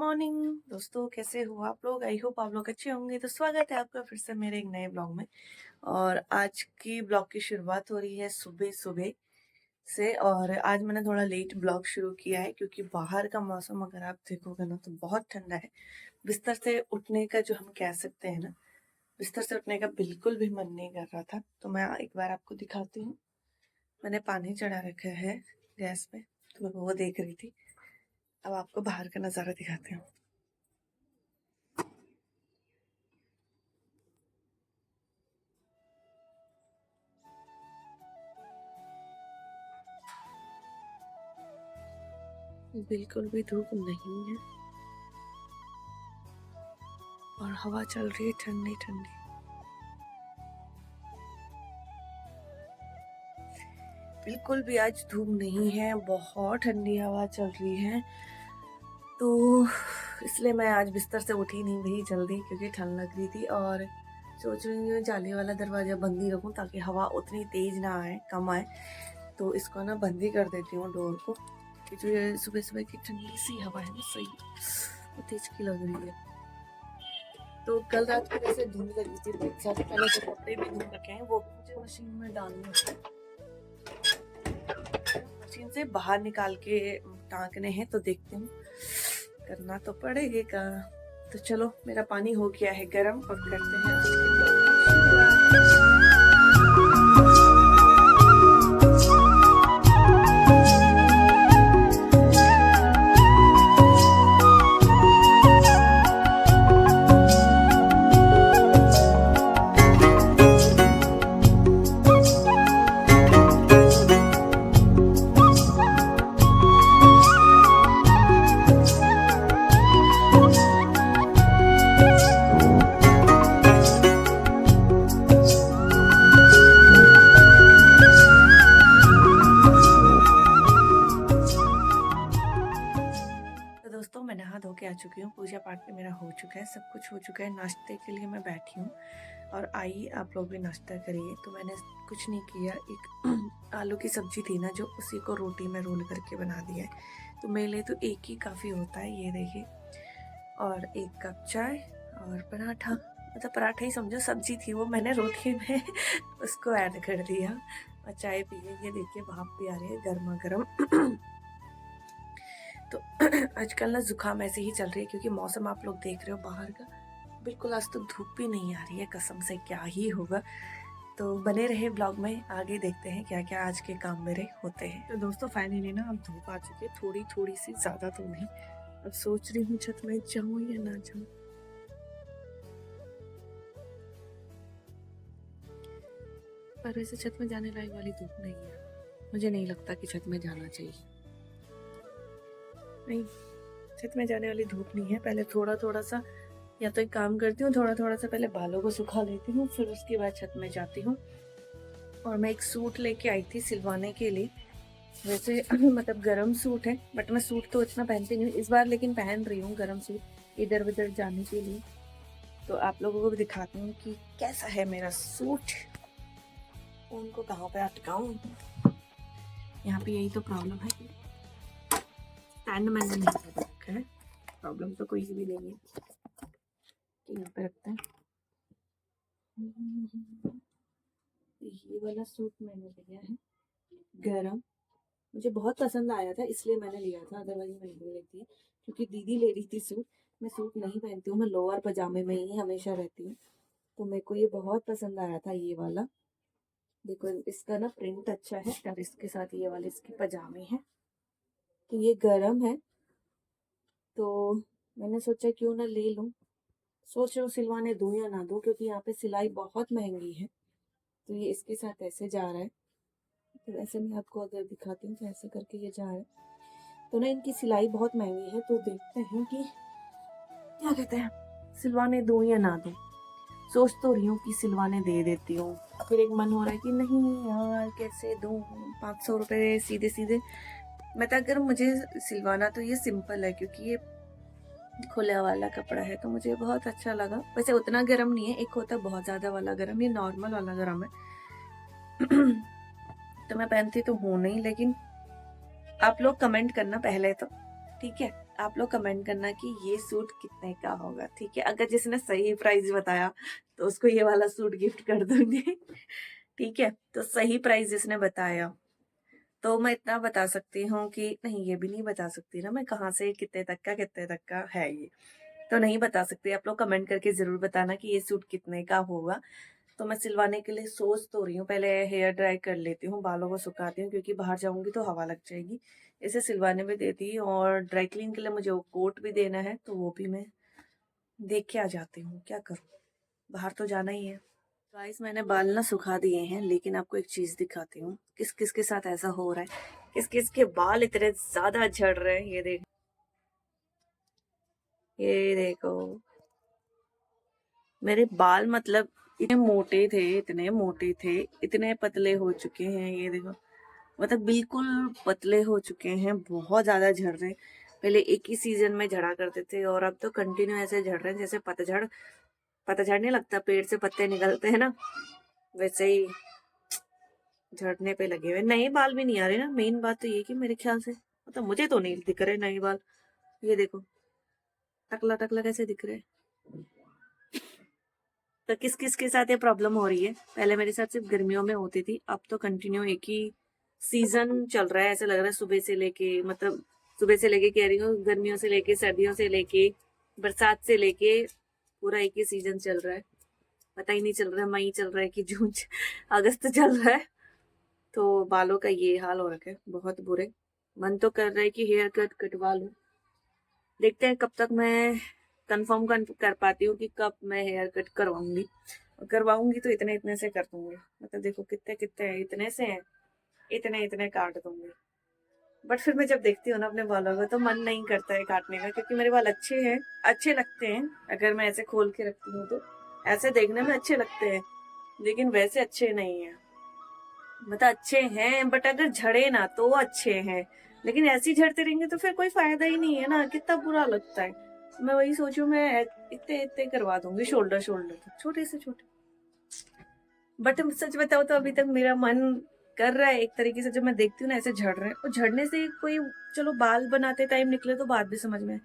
Morning दोस्तों, कैसे हो आप लोग? आई होप आप लोग अच्छे होंगे। तो स्वागत है आपका फिर से मेरे एक नए ब्लॉग में। और आज की ब्लॉग की शुरुआत हो रही है सुबह सुबह से। और आज मैंने थोड़ा लेट ब्लॉग शुरू किया है क्योंकि बाहर का मौसम अगर आप देखोगे ना तो बहुत ठंडा है। बिस्तर से उठने का जो हम कह सकते हैं ना, बिस्तर से उठने का बिल्कुल भी मन नहीं कर रहा था। तो मैं एक बार आपको दिखाती हूँ। मैंने पानी चढ़ा रखा है गैस पे, तो मैं वो देख रही थी। अब आपको बाहर का नज़ारा दिखाती हूँ। बिल्कुल भी धूप नहीं है और हवा चल रही है ठंडी ठंडी। बिल्कुल भी आज धूप नहीं है, बहुत ठंडी हवा चल रही है। तो इसलिए मैं आज बिस्तर से उठी नहीं भाई जल्दी, क्योंकि ठंड लग रही थी। और सोच रही हूँ जाली वाला दरवाजा बंद ही रखूँ ताकि हवा उतनी तेज ना आए, कम आए। तो इसको ना बंद ही कर देती हूँ डोर को, कि जो ये सुबह सुबह की ठंडी सी हवा है ना, सही वो तेज की लग रही है। तो कल रात को वैसे धुंध लगी थी, बहुत सारे पहले तो कपड़े भी धुल रखे हैं, वो भी मुझे मशीन में डालने होते हैं। मशीन से बाहर निकाल के टांकने हैं, तो देखते हैं, करना तो पड़ेगा। तो चलो, मेरा पानी हो गया है गर्म और करते हैं आज के ब्लॉग की शुरुआत। दोस्तों, मैं नहा धो के आ चुकी हूँ, पूजा पाठ भी मेरा हो चुका है, सब कुछ हो चुका है। नाश्ते के लिए मैं बैठी हूँ और आइए आप लोग भी नाश्ता करिए। तो मैंने कुछ नहीं किया, एक आलू की सब्जी थी ना, जो उसी को रोटी में रोल करके बना दिया है। तो मेरे लिए तो एक ही काफ़ी होता है, ये देखिए। और एक कप चाय और पराठा, मतलब पराठा ही समझो, सब्जी थी वो, मैंने रोटी में उसको ऐड कर दिया और चाय पी ली। ये देखिए भाप भी आ रही है गर्मा गर्म। तो आजकल ना जुकाम ऐसे ही चल रही है, क्योंकि मौसम आप लोग देख रहे हो बाहर का, बिल्कुल आज तो धूप भी नहीं आ रही है, कसम से क्या ही होगा। तो बने रहे ब्लॉग में, आगे देखते हैं क्या क्या आज के काम मेरे होते हैं। तो दोस्तों फाइनली ना अब धूप आ चुकी है, थोड़ी थोड़ी सी, ज़्यादा तो नहीं। अब सोच रही हूँ छत में जाऊँ या ना जाऊँ। पर वैसे छत में जाने लायक वाली धूप नहीं है, मुझे नहीं लगता कि छत में जाना चाहिए। नहीं, छत में जाने वाली धूप नहीं है। पहले थोड़ा थोड़ा सा, या तो एक काम करती हूँ, थोड़ा थोड़ा सा पहले बालों को सुखा लेती हूँ, फिर उसके बाद छत में जाती हूँ। और मैं एक सूट लेके आई थी सिलवाने के लिए, वैसे मतलब गरम सूट है, बट मैं सूट तो इतना पहनती नहीं इस बार, लेकिन पहन रही हूँ गरम सूट इधर उधर जाने के लिए। तो आप लोगों को भी दिखाती हूँ कि कैसा है मेरा सूट। उनको कहाँ पे अटकाऊँ, यहाँ पे यही तो प्रॉब्लम है कि स्टैंड मैंने नहीं कर रखा है। प्रॉब्लम तो कोई भी नहीं है कि यहाँ पे रखते हैं। ये वाला सूट मैंने लिया है गरम, मुझे बहुत पसंद आया था इसलिए मैंने लिया था, अदरवाइज मैं नहीं लेती, क्योंकि दीदी ले रही थी सूट। मैं सूट नहीं पहनती हूँ, मैं लोअर पजामे में ही हमेशा रहती हूँ। तो मेरे को ये बहुत पसंद आया था, ये वाला। देखो इसका ना प्रिंट अच्छा है, और इसके साथ ये वाले इसके पजामे हैं। तो ये गरम है, तो मैंने सोचा क्यों ना ले लूँ। सोच रही हूँ सिलवाने दूँ या ना दूँ, क्योंकि यहाँ पे सिलाई बहुत महंगी है। तो ये इसके साथ ऐसे जा रहा है, तो वैसे मैं आपको अगर दिखाती हूँ तो ऐसे करके ये जा रहा है। तो ना इनकी सिलाई बहुत महंगी है, तो देखते हैं कि क्या कहते हैं, सिलवाने दूँ या ना दूँ। सोच तो रही हूँ कि सिलवाने दे देती हूँ, फिर एक मन हो रहा है कि नहीं यार कैसे दूँ, 500 रुपये सीधे सीधे। मैं तो अगर मुझे सिलवाना तो ये सिंपल है, क्योंकि ये खुला वाला कपड़ा है, तो मुझे बहुत अच्छा लगा। वैसे उतना गर्म नहीं है, एक होता है बहुत ज़्यादा वाला गर्म, ये नॉर्मल वाला गर्म है। तो मैं पहनती तो हूँ नहीं, लेकिन आप लोग कमेंट करना पहले तो, ठीक है? आप लोग कमेंट करना कि ये सूट कितने का होगा, ठीक है। अगर जिसने सही प्राइस बताया तो उसको ये वाला सूट गिफ्ट कर दूंगी, ठीक है। तो सही प्राइस जिसने बताया, तो मैं इतना बता सकती हूँ कि नहीं, ये भी नहीं बता सकती ना मैं कहाँ से कितने तक का है ये, तो नहीं बता सकती। आप लोग कमेंट करके जरूर बताना कि ये सूट कितने का होगा। तो मैं सिलवाने के लिए सोच तो रही हूँ, पहले हेयर ड्राई कर लेती हूँ, बालों को सुखाती हूँ, क्योंकि बाहर जाऊंगी तो हवा लग जाएगी। इसे सिलवाने में देती हूँ, और ड्राई क्लीन के लिए मुझे वो कोट भी देना है, तो वो भी मैं देख के आ जाती हूँ। क्या करूँ, बाहर तो जाना ही है। गाइस, मैंने बाल ना सुखा दिए हैं, लेकिन आपको एक चीज दिखाती हूँ किस किस के साथ ऐसा हो रहा है, किस किस के बाल इतने ज्यादा झड़ रहे हैं। ये देखो, मेरे बाल मतलब इतने मोटे थे, इतने मोटे थे, इतने पतले हो चुके हैं। ये देखो, मतलब बिल्कुल पतले हो चुके हैं, बहुत ज्यादा झड़ रहे हैं। पहले एक ही सीजन में झड़ा करते थे, और अब तो कंटिन्यू ऐसे झड़ रहे हैं जैसे पतझड़ पतझड़ नहीं लगता, पेड़ से पत्ते निकलते हैं ना, वैसे ही झड़ने पे लगे हुए। नए बाल भी नहीं आ रहे ना, मेन बात तो ये कि मेरे ख्याल से, मतलब मुझे तो नहीं दिख रहे नए बाल। ये देखो, टकला टकला कैसे दिख रहे हैं। तो किस किस के साथ ये प्रॉब्लम हो रही है। पहले मेरे साथ सिर्फ गर्मियों में होती थी, अब तो कंटिन्यू एक ही सीजन चल रहा है। ऐसा लग रहा है सुबह से लेके, मतलब सुबह से लेके कह रही हूँ, गर्मियों से लेके, सर्दियों से लेके, बरसात से लेके, पूरा एक ही सीजन चल रहा है। पता ही नहीं चल रहा है मई चल रहा है कि जून अगस्त चल रहा है। तो बालों का ये हाल हो रखा है, बहुत बुरे। मन तो कर रहा है कि हेयर कट कटवा लूं, देखते हैं कब तक मैं कंफर्म कर पाती हूँ कि कब मैं हेयर कट करवाऊंगी। और करवाऊंगी तो इतने इतने से कर दूंगी, मतलब देखो कितने कितने हैं, इतने से हैं, इतने इतने काट दूंगी। बट फिर मैं जब देखती हूँ ना अपने बालों को, तो मन नहीं करता है काटने का, क्योंकि मेरे बाल अच्छे हैं, अच्छे लगते हैं। अगर मैं ऐसे खोल के रखती हूँ तो ऐसे देखने में अच्छे लगते हैं, लेकिन वैसे अच्छे नहीं है। मतलब अच्छे हैं, बट अगर झड़े ना तो अच्छे हैं, लेकिन ऐसे ही झड़ते रहेंगे तो फिर कोई फायदा ही नहीं है ना, कितना बुरा लगता है। मैं वही सोचू, मैं इतने इतने करवा दूंगी, शोल्डर शोल्डर तक, छोटे से छोटे। बट सच बताओ तो अभी तक मेरा मन कर रहा है एक तरीके से, जब मैं देखती हूँ ना ऐसे झड़ रहे हैं, और झड़ने से कोई, चलो बाल बनाते टाइम निकले तो बात भी समझ में है।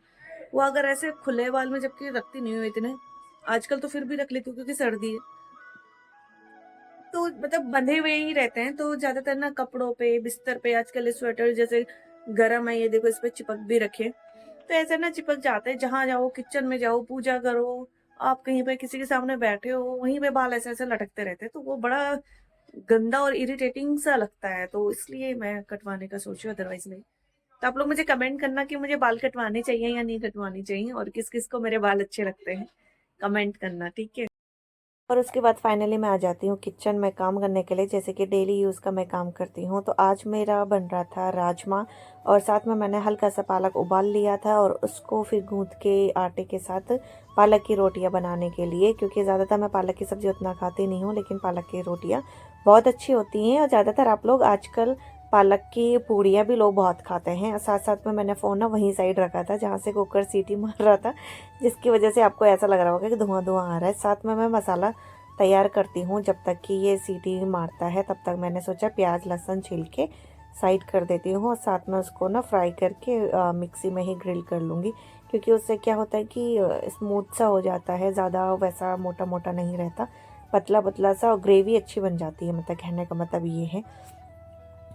वो अगर ऐसे खुले बाल में, जबकि रखती नहीं हुई इतने, आजकल तो फिर भी रख लेती हूँ क्योंकि सर्दी है, तो मतलब बंधे हुए ही रहते हैं। तो ज्यादातर ना कपड़ों पे, बिस्तर पे, आजकल स्वेटर जैसे गर्म है, ये देखो इस पे चिपक भी रखे, तो ऐसा ना चिपक जाते हैं। जहां जाओ, किचन में जाओ, पूजा करो, आप कहीं पे किसी के सामने बैठे हो, वहीं पे बाल ऐसे ऐसे लटकते रहते हैं, तो वो बड़ा गंदा और इरिटेटिंग सा लगता है। तो इसलिए मैं कटवाने का सोचू, अदरवाइज नहीं। तो आप लोग मुझे कमेंट करना कि मुझे बाल कटवाने चाहिए या नहीं कटवाने चाहिए, और किस किस को मेरे बाल अच्छे लगते हैं, कमेंट करना, ठीक है। और उसके बाद फाइनली मैं आ जाती हूँ किचन में काम करने के लिए, जैसे कि डेली यूज़ का मैं काम करती हूँ। तो आज मेरा बन रहा था राजमा, और साथ में मैंने हल्का सा पालक उबाल लिया था, और उसको फिर गूंथ के आटे के साथ पालक की रोटियां बनाने के लिए, क्योंकि ज़्यादातर मैं पालक की सब्ज़ी उतना खाती नहीं हूँ, लेकिन पालक की रोटियाँ बहुत अच्छी होती हैं। और ज़्यादातर आप लोग आजकल पालक की पूड़ियाँ भी लोग बहुत खाते हैं। साथ साथ में मैंने फ़ोन ना वहीं साइड रखा था जहाँ से कुकर सीटी मार रहा था, जिसकी वजह से आपको ऐसा लग रहा होगा कि धुआं धुआं आ रहा है। साथ में मैं मसाला तैयार करती हूँ, जब तक कि ये सीटी मारता है तब तक मैंने सोचा प्याज लहसुन छील के साइड कर देती हूँ, और साथ में उसको ना फ्राई करके मिक्सी में ही ग्रिल कर लूँगी, क्योंकि उससे क्या होता है कि स्मूथ सा हो जाता है, ज़्यादा वैसा मोटा मोटा नहीं रहता, पतला पतला सा, और ग्रेवी अच्छी बन जाती है। मतलब कहने का मतलब ये है।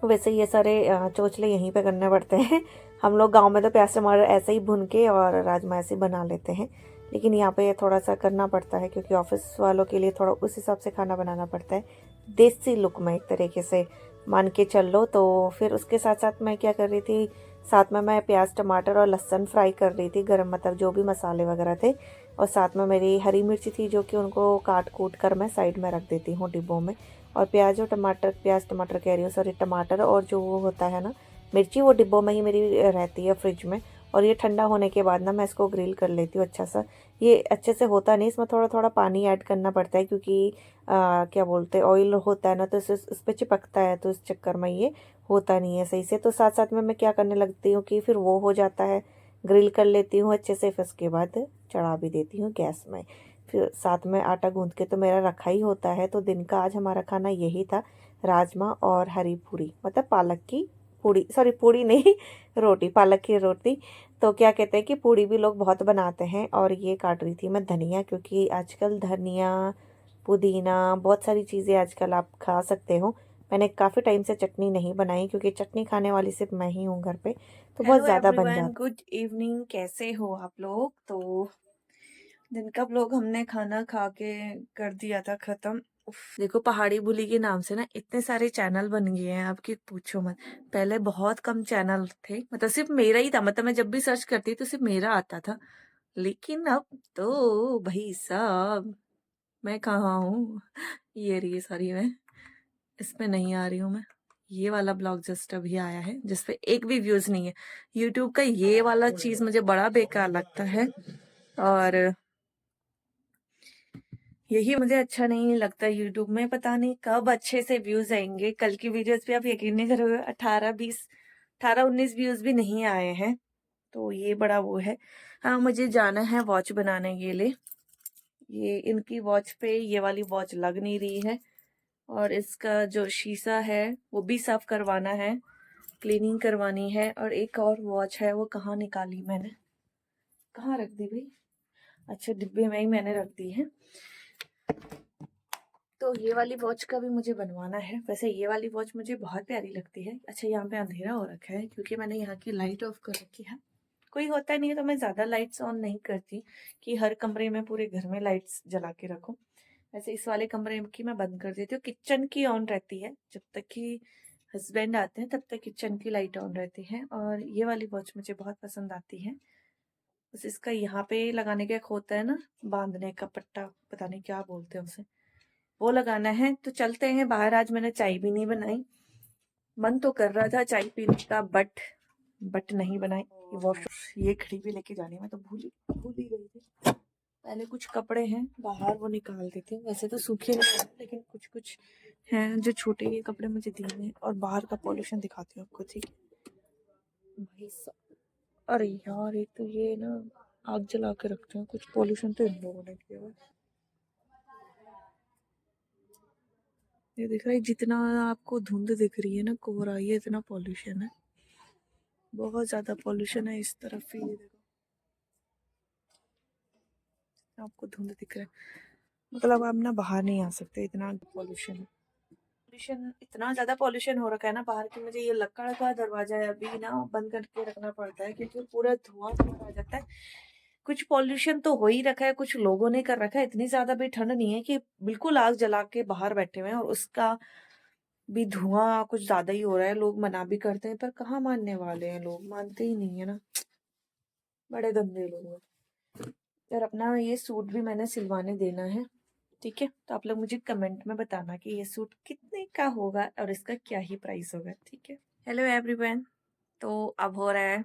वैसे ये सारे चोचले यहीं पे करने पड़ते हैं। हम लोग गांव में तो प्याज टमाटर ऐसे ही भुन के और राजमा ऐसे ही बना लेते हैं, लेकिन यहाँ पे थोड़ा सा करना पड़ता है, क्योंकि ऑफिस वालों के लिए थोड़ा उस हिसाब से खाना बनाना पड़ता है, देसी लुक में एक तरीके से मान के चल लो। तो फिर उसके साथ साथ मैं क्या कर रही थी, साथ में मैं प्याज टमाटर और लहसुन फ्राई कर रही थी, गरम मतलब जो भी मसाले वगैरह थे। और साथ में मेरी हरी मिर्ची थी, जो कि उनको काट कूट कर मैं साइड में रख देती हूँ डिब्बों में। और प्याज टमाटर कह रही हूँ, सॉरी, टमाटर और जो वो होता है ना मिर्ची, वो डिब्बों में ही मेरी रहती है फ्रिज में। और ये ठंडा होने के बाद ना मैं इसको ग्रिल कर लेती हूँ अच्छा सा। ये अच्छे से होता नहीं, इसमें थोड़ा थोड़ा पानी ऐड करना पड़ता है, क्योंकि क्या बोलते हैं, ऑयल होता है ना, तो इस पे चिपकता है, तो इस चक्कर में ये होता नहीं है सही से। तो साथ साथ में मैं क्या करने लगती हूँ कि फिर वो हो जाता है, ग्रिल कर लेती हूँ अच्छे से, फिर उसके बाद चढ़ा भी देती हूँ गैस में। फिर साथ में आटा गूंथ के तो मेरा रखा ही होता है। तो दिन का आज हमारा खाना यही था, राजमा और हरी पूरी, मतलब पालक की पूड़ी, सॉरी पूड़ी नहीं रोटी, पालक की रोटी। तो क्या कहते हैं कि पूड़ी भी लोग बहुत बनाते हैं। और ये काट रही थी मैं धनिया, क्योंकि आजकल धनिया पुदीना बहुत सारी चीज़ें आजकल आप खा सकते हो। मैंने काफ़ी टाइम से चटनी नहीं बनाई, क्योंकि चटनी खाने वाली सिर्फ मैं ही हूँ घर पे, तो बहुत हेलो ज़्यादा बन एवरीवन, जाता। Good evening. कैसे हो आप लोग? तो दिन का ब्लॉग हमने खाना खा के कर दिया था खत्म। देखो, पहाड़ी बुली के नाम से ना इतने सारे चैनल बन गए हैं, आपकी पूछो मत। पहले बहुत कम चैनल थे, मतलब सिर्फ मेरा ही था, मतलब मैं जब भी सर्च करती तो सिर्फ मेरा आता था। लेकिन अब तो भाई साहब, मैं कहाँ हूँ? ये रही सारी, मैं इसमें नहीं आ रही हूँ। मैं ये वाला ब्लॉग जस्ट अभी आया है जिसपे एक भी व्यूज नहीं है। यूट्यूब का ये वाला चीज मुझे बड़ा बेकार लगता है, और यही मुझे अच्छा नहीं लगता यूट्यूब में। पता नहीं कब अच्छे से व्यूज आएंगे। कल की वीडियोस पे आप यकीन नहीं करोगे, 18-19 व्यूज भी नहीं आए हैं। तो ये बड़ा वो है। हाँ, मुझे जाना है वॉच बनाने के लिए। ये इनकी वॉच पे ये वाली वॉच लग नहीं रही है, और इसका जो शीशा है वो भी साफ करवाना है, क्लीनिंग करवानी है। और एक और वॉच है, वो कहाँ निकाली मैंने, कहाँ रख दी भाई? अच्छा, डिब्बे में ही मैंने रख दी है। तो ये वाली वॉच का भी मुझे बनवाना है। वैसे ये वाली वॉच मुझे बहुत प्यारी लगती है। अच्छा, यहाँ पे अंधेरा हो रखा है क्योंकि मैंने यहाँ की लाइट ऑफ कर रखी है। कोई होता नहीं है तो मैं ज़्यादा लाइट्स ऑन नहीं करती कि हर कमरे में, पूरे घर में लाइट्स जला के रखूँ। वैसे इस वाले कमरे की मैं बंद कर देती हूँ। किचन की ऑन रहती है, जब तक कि हस्बैंड आते हैं तब तक किचन की लाइट ऑन रहती है। और ये वाली वॉच मुझे बहुत पसंद आती है। बस इसका यहाँ पे लगाने का एक होता है ना, बांधने का पट्टा, पता नहीं क्या बोलते हैं उसे, वो लगाना है। तो चलते हैं बाहर। आज मैंने चाय भी नहीं बनाई। मन तो कर रहा था चाय पीने का, बट नहीं बनाई। वॉशरूम ये घड़ी भी लेके जानी, मैं तो भूल ही गई थी। पहले कुछ कपड़े हैं बाहर, वो निकाल देते हैं। वैसे तो सूखे नहीं हैं, लेकिन कुछ कुछ हैं जो छोटे, ये कपड़े मुझे दिए हैं। और बाहर का पॉल्यूशन दिखाती हूँ आपको, ठीक है भाई साहब। अरे यार, एक तो ये ना आग जला के रखते हैं, कुछ पॉल्यूशन तो इन लोगों ने किया हुआ है। ये दिख रहा है, जितना आपको धुंध दिख रही है ना, कोहरा, ये इतना पॉल्यूशन है, बहुत ज्यादा पॉल्यूशन है इस तरफ ही। ये देखो, आपको धुंध दिख रहा है, मतलब आप ना बाहर नहीं आ सकते, इतना पॉल्यूशन है। पॉल्यूशन, इतना ज्यादा पॉल्यूशन हो रखा है ना बाहर की। मुझे ये लक्कड़ का दरवाजा है अभी ना बंद करके रखना पड़ता है, क्योंकि पूरा धुआं आ जाता है। कुछ पॉल्यूशन तो हो ही रखा है, कुछ लोगों ने कर रखा है। इतनी ज्यादा भी ठंड नहीं है कि बिल्कुल आग जला के बाहर बैठे हुए हैं, और उसका भी धुआं कुछ ज्यादा ही हो रहा है। लोग मना भी करते हैं, पर कहाँ मानने वाले हैं लोग, मानते ही नहीं है ना, बड़े गंदे लोग हैं। और अपना ये सूट भी मैंने सिलवाने देना है, ठीक है? तो आप लोग मुझे कमेंट में बताना कि ये सूट कितने का होगा और इसका क्या ही प्राइस होगा, ठीक है? Hello everyone. तो अब हो रहा है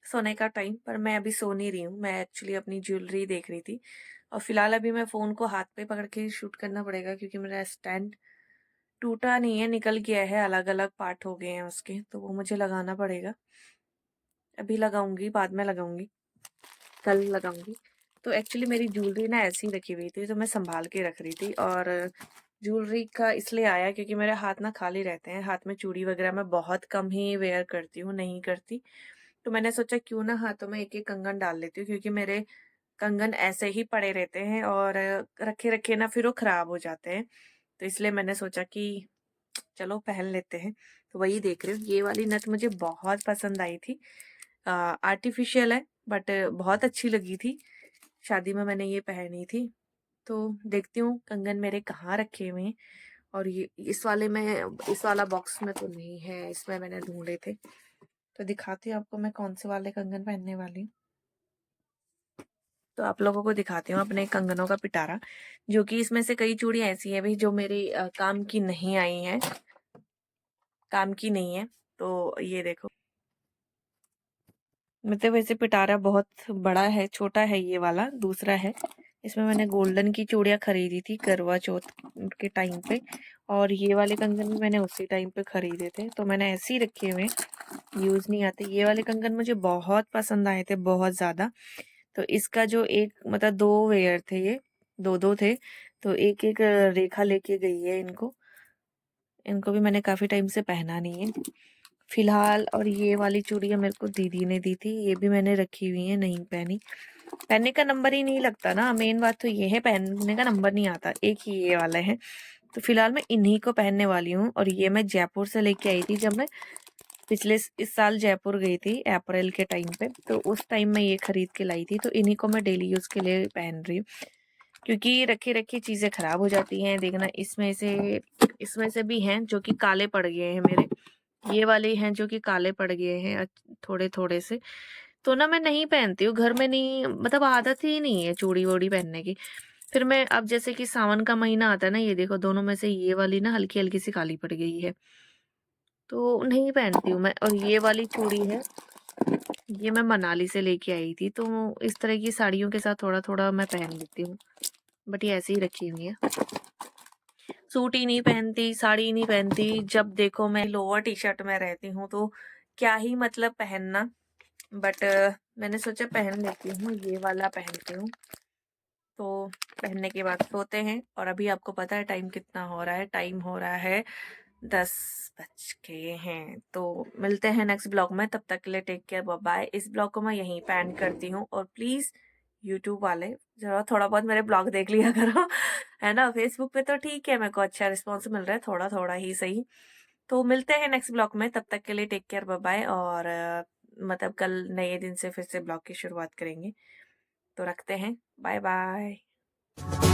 सोने का टाइम, पर मैं अभी सो नहीं रही हूँ। मैं एक्चुअली अपनी ज्वेलरी देख रही थी, और फिलहाल अभी मैं फ़ोन को हाथ पे पकड़ के शूट करना पड़ेगा, क्योंकि मेरा स्टैंड टूटा नहीं है, निकल गया है, अलग अलग पार्ट हो गए हैं उसके, तो वो मुझे लगाना पड़ेगा। अभी लगाऊंगी, बाद में लगाऊंगी, कल लगाऊंगी। तो एक्चुअली मेरी ज्वेलरी ना ऐसी ही रखी हुई थी, तो मैं संभाल के रख रही थी। और ज्वेलरी का इसलिए आया क्योंकि मेरे हाथ ना खाली रहते हैं, हाथ में चूड़ी वगैरह मैं बहुत कम ही वेयर करती हूँ, नहीं करती। तो मैंने सोचा क्यों ना हाथों में एक एक कंगन डाल लेती हूँ, क्योंकि मेरे कंगन ऐसे ही पड़े रहते हैं, और रखे रखे ना फिर वो खराब हो जाते हैं। तो इसलिए मैंने सोचा कि चलो पहन लेते हैं। तो वही देख रही हूँ। ये वाली नथ मुझे बहुत पसंद आई थी। आर्टिफिशियल है, बट बहुत अच्छी लगी थी। शादी में मैंने ये पहनी थी। तो देखती हूँ कंगन मेरे कहाँ रखे हुए हैं। और ये इस वाले में, इस वाला बॉक्स में तो नहीं है, इसमें मैंने ढूंढे थे। तो दिखाती हूँ आपको मैं कौन से वाले कंगन पहनने वाली हूँ। तो आप लोगों को दिखाती हूँ अपने कंगनों का पिटारा, जो कि इसमें से कई चूड़ियाँ ऐसी हैं भाई जो मेरी काम की नहीं आई हैं, काम की नहीं है। तो ये देखो, मतलब वैसे पिटारा बहुत बड़ा है, छोटा है ये वाला, दूसरा है। इसमें मैंने गोल्डन की चूड़ियाँ खरीदी थी करवा चौथ के टाइम पे, और ये वाले कंगन भी मैंने उसी टाइम पे खरीदे थे। तो मैंने ऐसे ही रखे हुए, यूज नहीं आते। ये वाले कंगन मुझे बहुत पसंद आए थे, बहुत ज्यादा। तो इसका जो एक, मतलब दो वेयर थे ये, दो दो थे। तो एक एक रेखा लेके गई है इनको, इनको भी मैंने काफी टाइम से पहना नहीं है। फिलहाल और ये वाली चूड़ियाँ मेरे को दीदी ने दी थी, ये भी मैंने रखी हुई है, नहीं पहनी। पहनने का नंबर ही नहीं लगता ना, मेन बात तो ये है, पहनने का नंबर नहीं आता। एक ही ये वाला है, तो फिलहाल मैं इन्हीं को पहनने वाली हूँ। और ये मैं जयपुर से लेके आई थी, जब मैं पिछले इस साल जयपुर गई थी अप्रैल के टाइम पे, तो उस टाइम मैं ये खरीद के लाई थी। तो इन्हीं को मैं डेली यूज के लिए पहन रही हूँ, क्योंकि रखी रखी चीजें खराब हो जाती हैं। देखना, इसमें से भी हैं जो कि काले पड़ गए हैं मेरे, ये वाले हैं जो कि काले पड़ गए हैं थोड़े थोड़े से। तो ना मैं नहीं पहनती हूँ घर में, नहीं मतलब आदत ही नहीं है चूड़ी वूड़ी पहनने की। फिर मैं अब जैसे कि सावन का महीना आता है ना, ये देखो दोनों में से ये वाली ना हल्की हल्की सी काली पड़ गई है, तो नहीं पहनती हूँ मैं। और ये वाली चूड़ी है, ये मैं मनाली से लेके आई थी, तो इस तरह की साड़ियों के साथ थोड़ा थोड़ा मैं पहन लेती हूँ, बट ये ऐसे ही रखी हुई है। सूट ही नहीं पहनती, साड़ी नहीं पहनती, जब देखो मैं लोअर टी शर्ट में रहती हूँ, तो क्या ही मतलब पहनना। बट मैंने सोचा पहन लेती हूँ, ये वाला पहनती हूँ। तो पहनने के बाद सोते हैं। और अभी आपको पता है टाइम कितना हो रहा है, टाइम हो रहा है 10 बज के हैं। तो मिलते हैं नेक्स्ट ब्लॉग में, तब तक के लिए टेक केयर, बाय बाय। इस ब्लॉग को मैं यहीं पे एंड करती हूँ, और प्लीज यूट्यूब वाले जरा थोड़ा बहुत मेरे ब्लॉग देख लिया करो है ना। फेसबुक पे तो ठीक है, मेरे को अच्छा रिस्पॉन्स मिल रहा है, थोड़ा थोड़ा ही सही। तो मिलते हैं नेक्स्ट ब्लॉग में, तब तक के लिए टेक केयर, बाय बाय। और मतलब कल नए दिन से फिर से ब्लॉग की शुरुआत करेंगे, तो रखते हैं, बाय बाय।